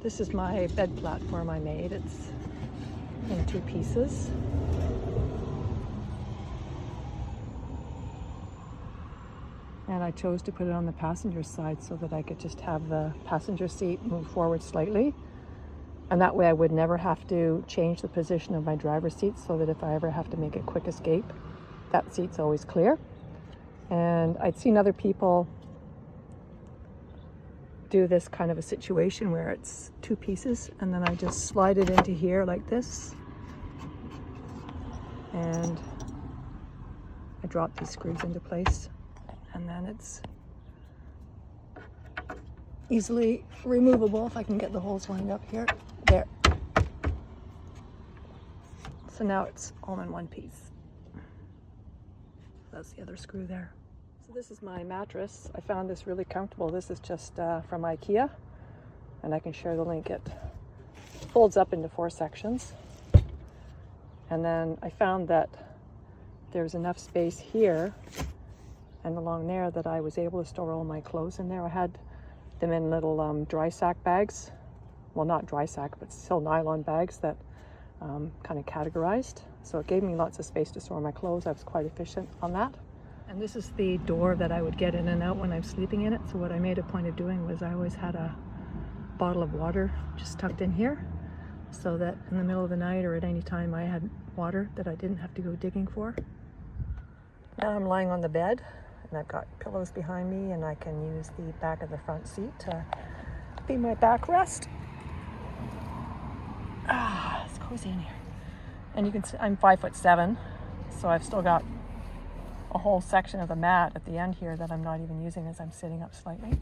This is my bed platform I made. It's in 2 pieces. And I chose to put it on the passenger side so that I could just have the passenger seat move forward slightly. And that way I would never have to change the position of my driver's seat, so that if I ever have to make a quick escape, that seat's always clear. And I'd seen other people do this kind of a situation where it's 2 pieces, and then I just slide it into here like this, and I drop these screws into place, and then it's easily removable if I can get the holes lined up here. There. So now it's all in one piece. That's the other screw there. So this is my mattress. I found this really comfortable. This is just from IKEA, and I can share the link. It folds up into 4 sections. And then I found that there's enough space here and along there that I was able to store all my clothes in there. I had them in little dry sack bags. Well, not dry sack, but still nylon bags that kind of categorized. So it gave me lots of space to store my clothes. I was quite efficient on that. And this is the door that I would get in and out when I'm sleeping in it. So what I made a point of doing was I always had a bottle of water just tucked in here, so that in the middle of the night or at any time I had water that I didn't have to go digging for. Now I'm lying on the bed, and I've got pillows behind me, and I can use the back of the front seat to be my backrest. It's cozy in here. And you can see I'm 5'7", so I've still got a whole section of the mat at the end here that I'm not even using as I'm sitting up slightly.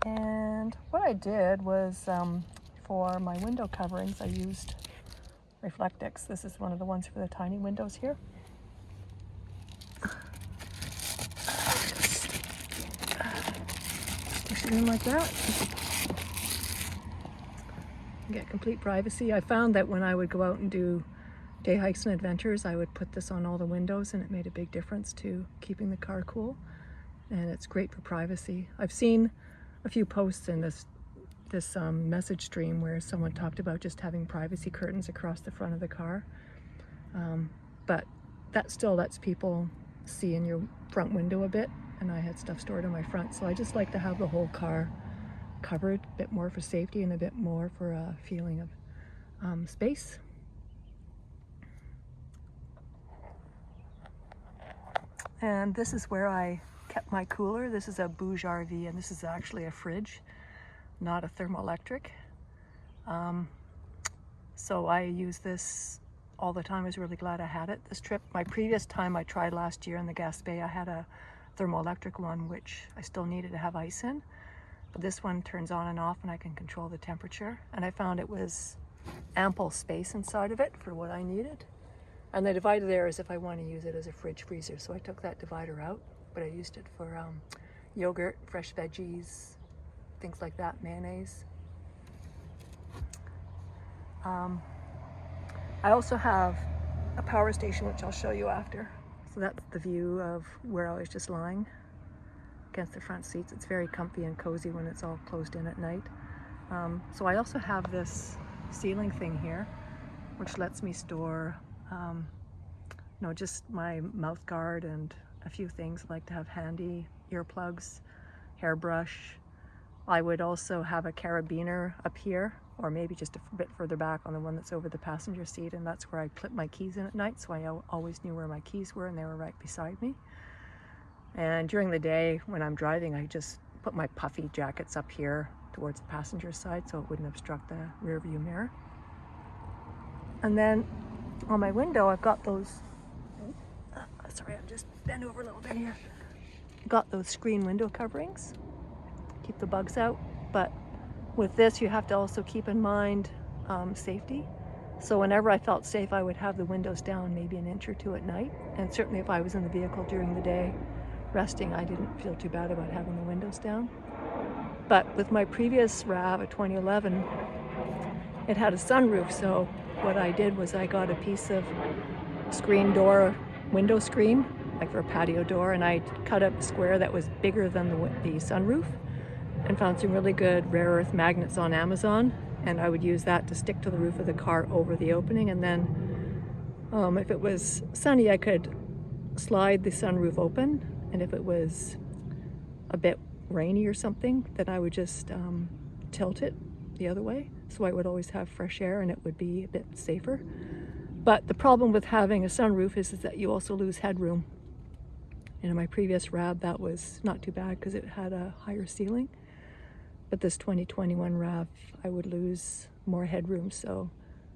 And what I did was, for my window coverings, I used Reflectix. This is one of the ones for the tiny windows here. Push it in like that. Get complete privacy. I found that when I would go out and do day hikes and adventures, I would put this on all the windows, and it made a big difference to keeping the car cool. And it's great for privacy. I've seen a few posts in this message stream where someone talked about just having privacy curtains across the front of the car. But that still lets people see in your front window a bit, and I had stuff stored in my front. So I just like to have the whole car covered, a bit more for safety and a bit more for a feeling of space. And this is where I kept my cooler. This is a Bouge RV, and this is actually a fridge, not a thermoelectric. So I use this all the time. I was really glad I had it this trip. My previous time I tried last year in the Gaspé, I had a thermoelectric one, which I still needed to have ice in. But this one turns on and off, and I can control the temperature. And I found it was ample space inside of it for what I needed. And the divider there is if I want to use it as a fridge freezer. So I took that divider out, but I used it for yogurt, fresh veggies, things like that, mayonnaise. I also have a power station, which I'll show you after. So that's the view of where I was just lying against the front seats. It's very comfy and cozy when it's all closed in at night. So I also have this ceiling thing here, which lets me store just my mouth guard and a few things I like to have handy, earplugs, hairbrush. I would also have a carabiner up here, or maybe just a bit further back on the one that's over the passenger seat, and that's where I clip my keys in at night, so I always knew where my keys were, and they were right beside me. And during the day when I'm driving, I just put my puffy jackets up here towards the passenger side so it wouldn't obstruct the rear view mirror. And then on my window, I've got those, sorry, I'll just bend over a little bit here. Got those screen window coverings, keep the bugs out. But with this, you have to also keep in mind safety. So whenever I felt safe, I would have the windows down maybe an inch or two at night. And certainly if I was in the vehicle during the day resting, I didn't feel too bad about having the windows down. But with my previous RAV, a 2011, it had a sunroof. So what I did was I got a piece of screen door, window screen, like for a patio door, and I cut up a square that was bigger than the sunroof. and found some really good rare earth magnets on Amazon, and I would use that to stick to the roof of the car over the opening, and then if it was sunny I could slide the sunroof open, and if it was a bit rainy or something then I would just tilt it the other way, so I would always have fresh air and it would be a bit safer. But the problem with having a sunroof is that you also lose headroom. In my previous RAV that was not too bad because it had a higher ceiling, but this 2021 RAV I would lose more headroom, so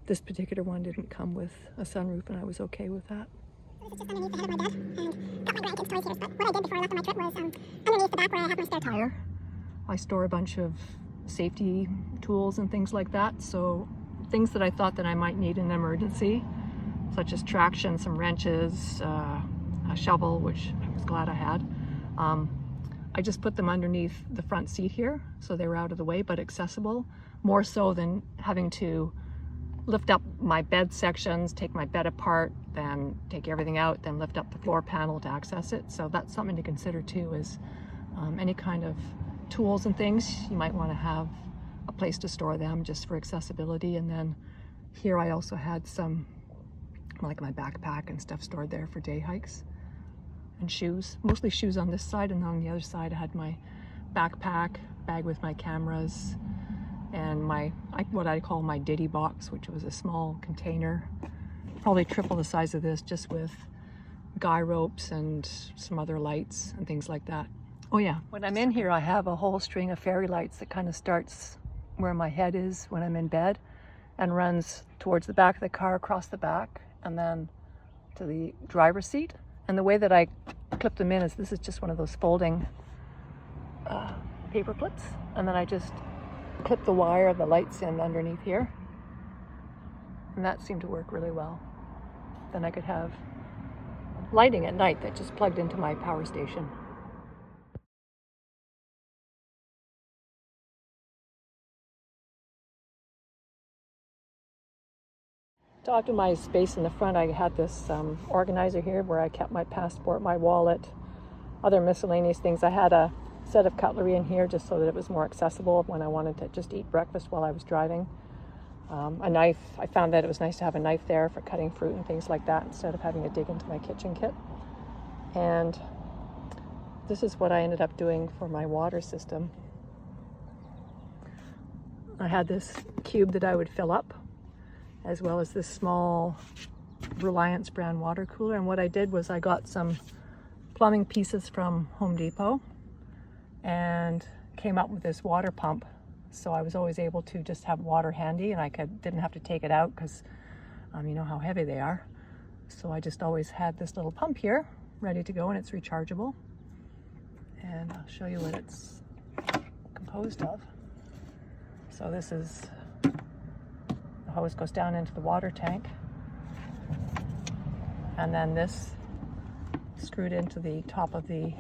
this particular one didn't come with a sunroof and I was okay with that. This is just underneath the head of my bed, and got my grandkids' toys here. But what I did before I left on my trip was underneath the back where I have my spare tire, I store a bunch of safety tools and things like that, so things that I thought that I might need in an emergency, such as traction, some wrenches, a shovel, which I was glad I had. I just put them underneath the front seat here, so they were out of the way but accessible, more so than having to lift up my bed sections, take my bed apart, then take everything out, then lift up the floor panel to access it. So that's something to consider too, is any kind of tools and things, you might want to have a place to store them just for accessibility. And then here I also had some, like my backpack and stuff stored there for day hikes, and shoes, mostly shoes on this side, and on the other side I had my backpack, bag with my cameras, and my, what I call my ditty box, which was a small container, probably triple the size of this, just with guy ropes and some other lights and things like that. Oh yeah, when I'm in here I have a whole string of fairy lights that kind of starts where my head is when I'm in bed and runs towards the back of the car, across the back, and then to the driver's seat. And the way that I clip them in is, this is just one of those folding paper clips, and then I just clip the wire of the lights in underneath here, and that seemed to work really well. Then I could have lighting at night that just plugged into my power station. To optimize space in the front, I had this organizer here where I kept my passport, my wallet, other miscellaneous things. I had a set of cutlery in here just so that it was more accessible when I wanted to just eat breakfast while I was driving. A knife, I found that it was nice to have a knife there for cutting fruit and things like that instead of having to dig into my kitchen kit. And this is what I ended up doing for my water system. I had this cube that I would fill up, as well as this small Reliance brand water cooler. And what I did was I got some plumbing pieces from Home Depot and came up with this water pump. So I was always able to just have water handy, and I didn't have to take it out because you know how heavy they are. So I just always had this little pump here ready to go, and it's rechargeable. And I'll show you what it's composed of. So this is, the hose goes down into the water tank, and then this screwed into the top of the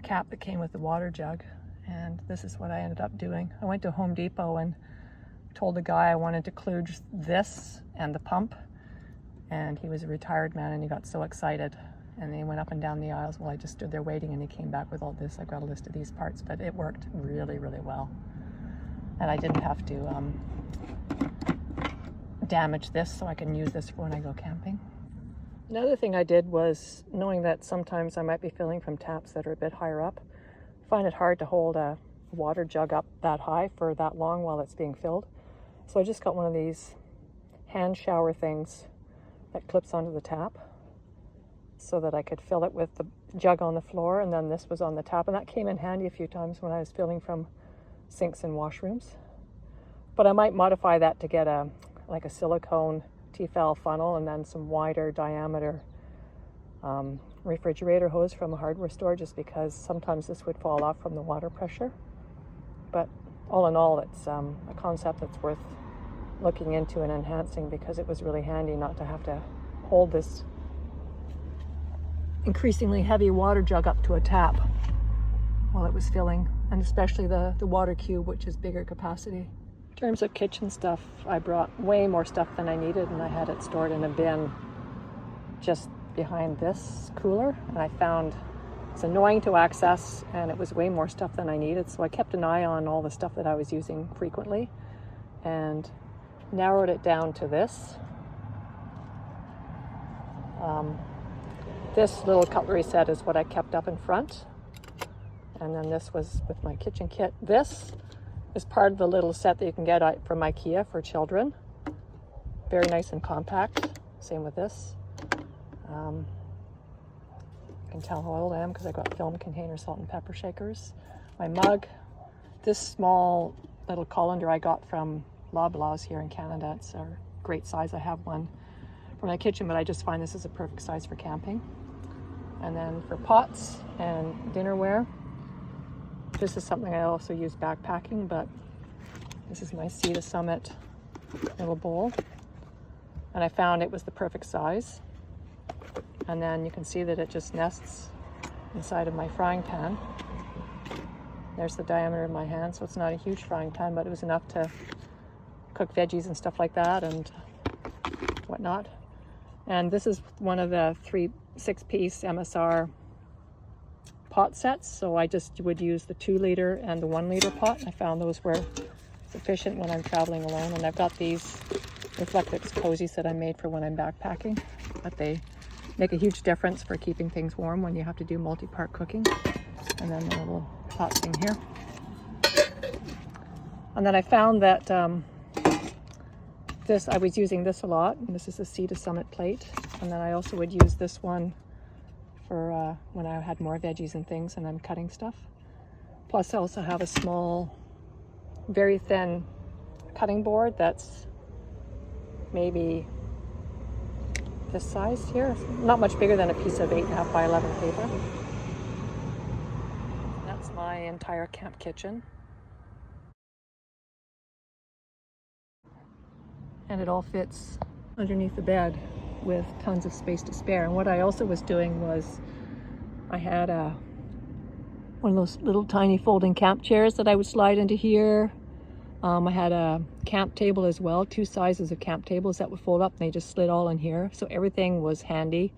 cap that came with the water jug. And this is what I ended up doing. I went to Home Depot and told the guy I wanted to include this and the pump, and he was a retired man and he got so excited, and he went up and down the aisles while I just stood there waiting, and he came back with all this. I got a list of these parts, but it worked really, really well. And I didn't have to damage this, so I can use this for when I go camping. Another thing I did was, knowing that sometimes I might be filling from taps that are a bit higher up, I find it hard to hold a water jug up that high for that long while it's being filled. So I just got one of these hand shower things that clips onto the tap so that I could fill it with the jug on the floor, and then this was on the tap, and that came in handy a few times when I was filling from sinks and washrooms. But I might modify that to get like a silicone Tefal funnel and then some wider diameter refrigerator hose from a hardware store, just because sometimes this would fall off from the water pressure. But all in all, it's a concept that's worth looking into and enhancing, because it was really handy not to have to hold this increasingly heavy water jug up to a tap while it was filling, and especially the water cube, which is bigger capacity. In terms of kitchen stuff, I brought way more stuff than I needed, and I had it stored in a bin just behind this cooler. And I found It's annoying to access, and it was way more stuff than I needed, so I kept an eye on all the stuff that I was using frequently and narrowed it down to this. This little cutlery set is what I kept up in front, and then this was with my kitchen kit. This is part of the little set that you can get from IKEA for children. Very nice and compact. Same with this. You can tell how old I am because I got film container salt and pepper shakers. My mug. This small little colander I got from Loblaws here in Canada. It's a great size. I have one for my kitchen, but I just find this is a perfect size for camping. And then for pots and dinnerware, this is something I also use backpacking, but this is my Sea to Summit little bowl. And I found it was the perfect size. And then you can see that it just nests inside of my frying pan. There's the diameter of my hand, so it's not a huge frying pan, but it was enough to cook veggies and stuff like that and whatnot. And this is one of the 6-piece MSR pot sets, so I just would use the 2-liter and the 1-liter pot. I found those were sufficient when I'm traveling alone, and I've got these Reflectix cozies that I made for when I'm backpacking, but they make a huge difference for keeping things warm when you have to do multi-part cooking. And then the little pot thing here. And then I found that I was using this a lot, and this is a Sea to Summit plate. And then I also would use this one for when I had more veggies and things and I'm cutting stuff. Plus I also have a small, very thin cutting board that's maybe this size here. Not much bigger than a piece of 8.5 by 11 paper. That's my entire camp kitchen. And it all fits underneath the bed with tons of space to spare. And what I also was doing was I had one of those little tiny folding camp chairs that I would slide into here. I had a camp table as well, 2 sizes of camp tables that would fold up, and they just slid all in here. So everything was handy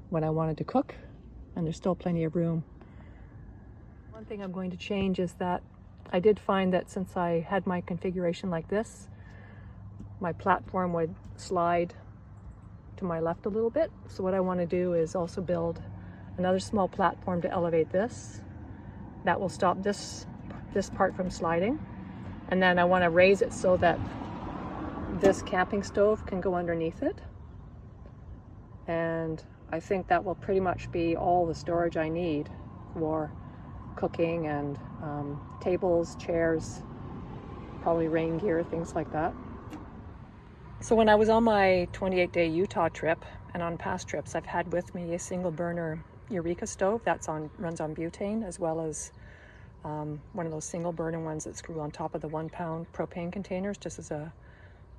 when I wanted to cook, and there's still plenty of room. One thing I'm going to change is that I did find that since I had my configuration like this, my platform would slide to my left a little bit. So what I want to do is also build another small platform to elevate this. That will stop this part from sliding. And then I want to raise it so that this camping stove can go underneath it. And I think that will pretty much be all the storage I need for cooking and tables, chairs, probably rain gear, things like that. So when I was on my 28-day Utah trip and on past trips, I've had with me a single burner Eureka stove that runs on butane, as well as one of those single burner ones that screw on top of the 1-pound propane containers, just as a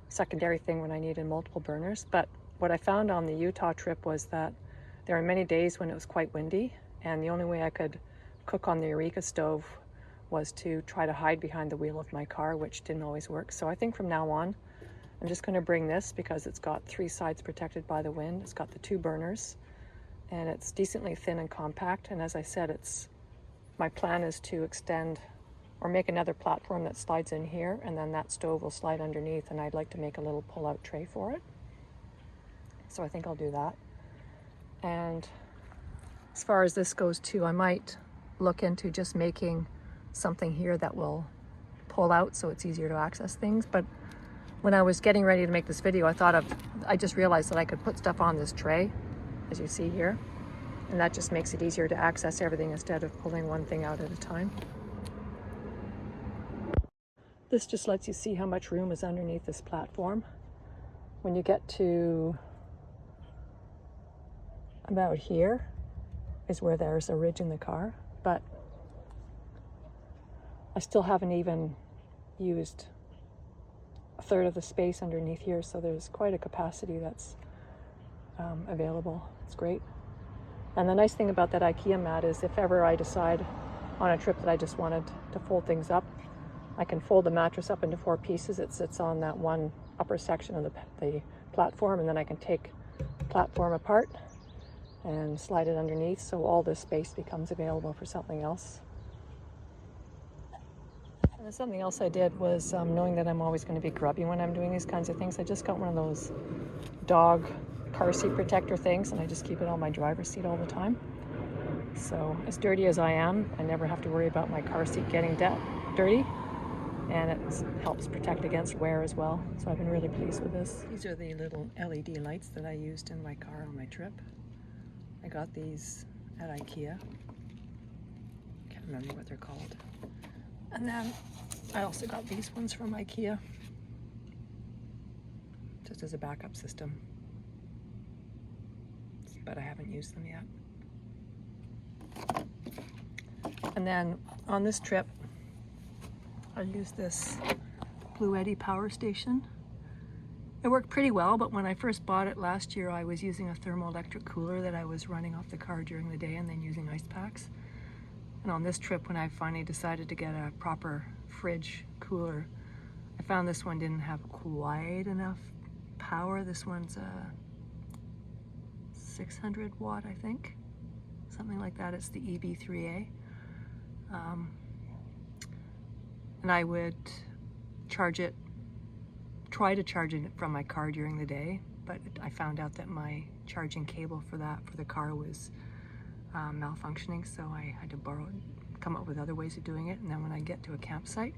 secondary thing when I needed multiple burners. But what I found on the Utah trip was that there are many days when it was quite windy, and the only way I could cook on the Eureka stove was to try to hide behind the wheel of my car, which didn't always work. So I think from now on, I'm just going to bring this because it's got 3 sides protected by the wind. It's got the 2 burners, and it's decently thin and compact. And as I said, my plan is to extend or make another platform that slides in here, and then that stove will slide underneath, and I'd like to make a little pull-out tray for it. So I think I'll do that. And as far as this goes too, I might look into just making something here that will pull out so it's easier to access things. But when I was getting ready to make this video, I just realized that I could put stuff on this tray, as you see here, and that just makes it easier to access everything instead of pulling one thing out at a time. This just lets you see how much room is underneath this platform. When you get to about here is where there's a ridge in the car, but I still haven't even used a third of the space underneath here, so there's quite a capacity that's available. It's great. And the nice thing about that IKEA mat is if ever I decide on a trip that I just wanted to fold things up, I can fold the mattress up into 4 pieces. It sits on that one upper section of the platform, and then I can take the platform apart and slide it underneath so all this space becomes available for something else. And something else I did was, knowing that I'm always going to be grubby when I'm doing these kinds of things, I just got one of those dog car seat protector things, and I just keep it on my driver's seat all the time. So as dirty as I am, I never have to worry about my car seat getting dirty, and it helps protect against wear as well. So I've been really pleased with this. These are the little LED lights that I used in my car on my trip. I got these at IKEA. Can't remember what they're called. And then I also got these ones from IKEA, just as a backup system. But I haven't used them yet. And then on this trip, I used this Blue Eddy power station. It worked pretty well, but when I first bought it last year, I was using a thermoelectric cooler that I was running off the car during the day and then using ice packs. And on this trip, when I finally decided to get a proper fridge cooler, I found this one didn't have quite enough power. This one's a 600 watt, I think, something like that. It's the EB3A. And I would try to charge it from my car during the day, but I found out that my charging cable for the car was malfunctioning, so I had to come up with other ways of doing it. And then when I get to a campsite,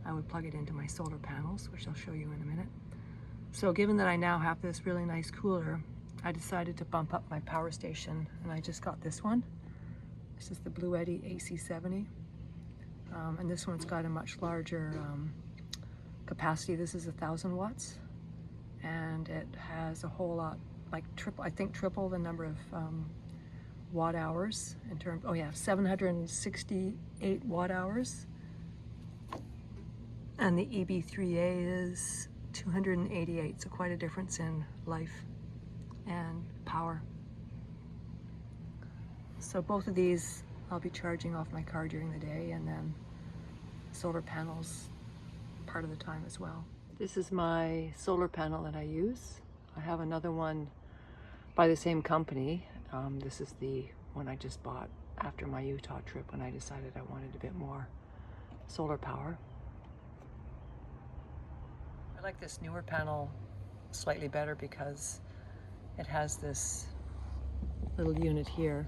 I would plug it into my solar panels, which I'll show you in a minute. So given that I now have this really nice cooler, I decided to bump up my power station, and I just got this one. This is the Blue Eddy AC70, and this one's got a much larger capacity. This is 1,000 watts, and it has a whole lot, like triple the number of watt hours in terms. Oh yeah, 768 watt hours, and the EB3A is 288. So quite a difference in life and power. So both of these I'll be charging off my car during the day, and then solar panels part of the time as well. This is my solar panel that I use. I have another one by the same company. This is the one I just bought after my Utah trip when I decided I wanted a bit more solar power. I like this newer panel slightly better because it has this little unit here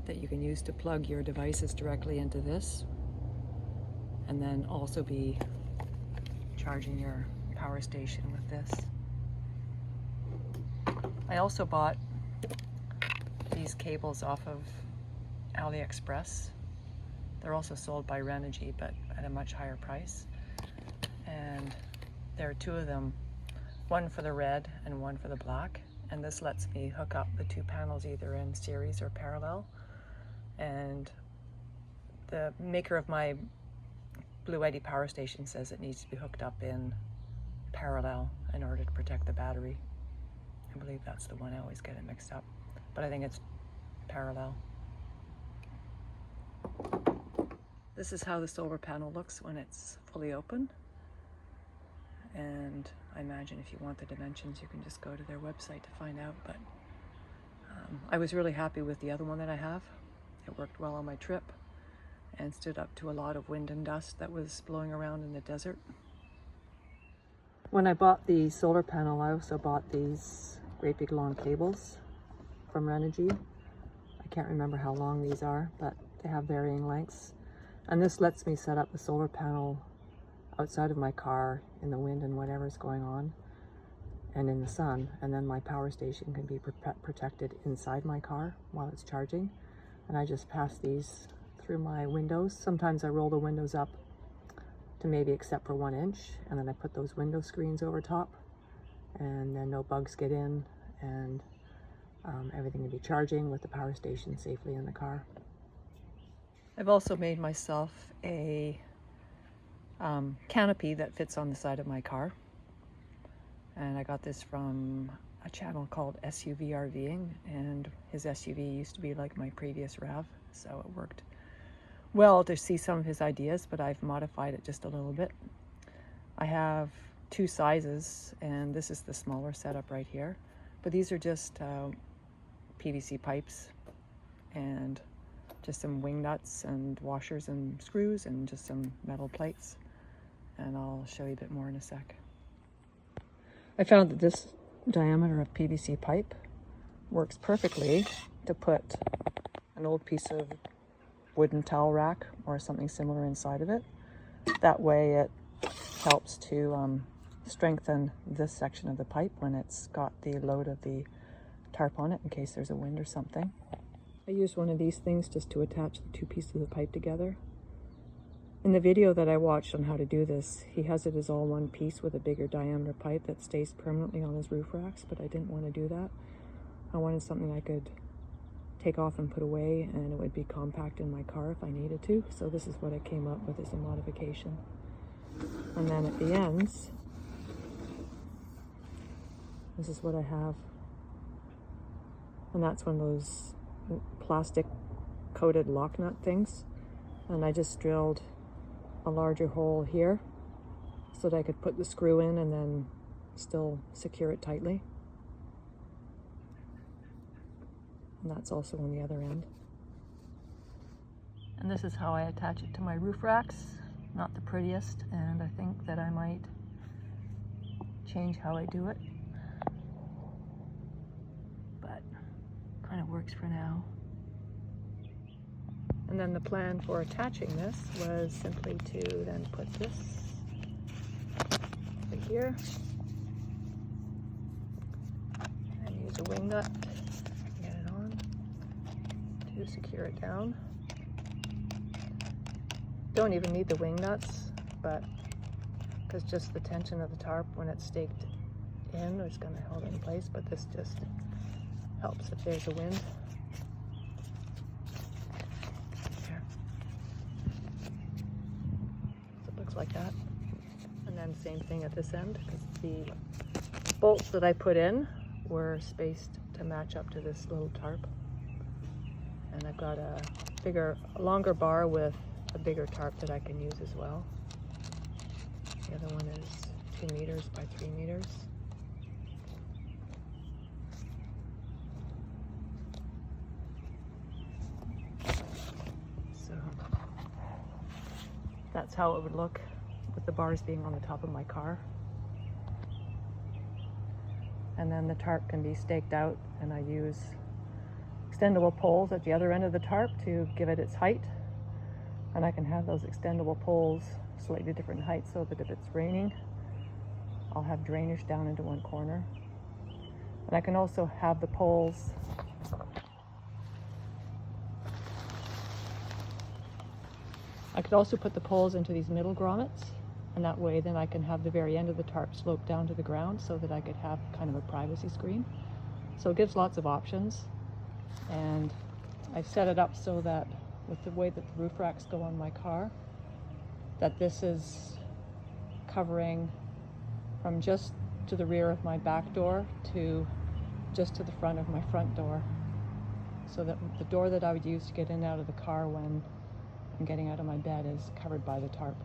that you can use to plug your devices directly into this, and then also be charging your power station with this. I also bought these cables off of AliExpress. They're also sold by Renogy, but at a much higher price. And there are two of them, one for the red and one for the black. And this lets me hook up the two panels either in series or parallel. And the maker of my Blue Eddy power station says it needs to be hooked up in parallel in order to protect the battery. I believe that's the one. I always get it mixed up, but I think it's parallel. This is how the solar panel looks when it's fully open. And I imagine if you want the dimensions, you can just go to their website to find out. But I was really happy with the other one that I have. It worked well on my trip and stood up to a lot of wind and dust that was blowing around in the desert. When I bought the solar panel, I also bought these great big long cables from Renogy. I can't remember how long these are, but they have varying lengths. And this lets me set up the solar panel outside of my car in the wind and whatever's going on, and in the sun. And then my power station can be protected inside my car while it's charging. And I just pass these through my windows. Sometimes I roll the windows up to maybe except for 1 inch, and then I put those window screens over top, and then no bugs get in, and everything can be charging with the power station safely in the car. I've also made myself a canopy that fits on the side of my car, and I got this from a channel called SUV RVing, and his SUV used to be like my previous RAV, so it worked well to see some of his ideas, but I've modified it just a little bit. I have two sizes, and this is the smaller setup right here, but these are just PVC pipes and just some wing nuts and washers and screws and just some metal plates. And I'll show you a bit more in a sec. I found that this diameter of PVC pipe works perfectly to put an old piece of wooden towel rack or something similar inside of it. That way it helps to strengthen this section of the pipe when it's got the load of the tarp on it in case there's a wind or something. I used one of these things just to attach the two pieces of the pipe together. In the video that I watched on how to do this, he has it as all one piece with a bigger diameter pipe that stays permanently on his roof racks, but I didn't want to do that. I wanted something I could take off and put away, and it would be compact in my car if I needed to. So this is what I came up with as a modification. And then at the ends, this is what I have. And that's one of those plastic coated lock nut things. And I just drilled a larger hole here so that I could put the screw in and then still secure it tightly. And that's also on the other end. And this is how I attach it to my roof racks. Not the prettiest, and I think that I might change how I do it. But kind of works for now. And then the plan for attaching this was simply to then put this right here and use a wing nut to get it on to secure it down. Don't even need the wing nuts, but because just the tension of the tarp when it's staked in is going to hold it in place, but this just helps if there's a wind. Like that. And then same thing at this end, because the bolts that I put in were spaced to match up to this little tarp. And I've got a longer bar with a bigger tarp that I can use as well. The other one is 2 meters by 3 meters. That's how it would look with the bars being on the top of my car. And then the tarp can be staked out, and I use extendable poles at the other end of the tarp to give it its height. And I can have those extendable poles slightly different heights so that if it's raining, I'll have drainage down into one corner. And I can also have the poles I could also put the poles into these middle grommets, and that way then I can have the very end of the tarp slope down to the ground so that I could have kind of a privacy screen. So it gives lots of options, and I've set it up so that with the way that the roof racks go on my car, that this is covering from just to the rear of my back door to just to the front of my front door, so that the door that I would use to get in and out of the car when I'm getting out of my bed is covered by the tarp.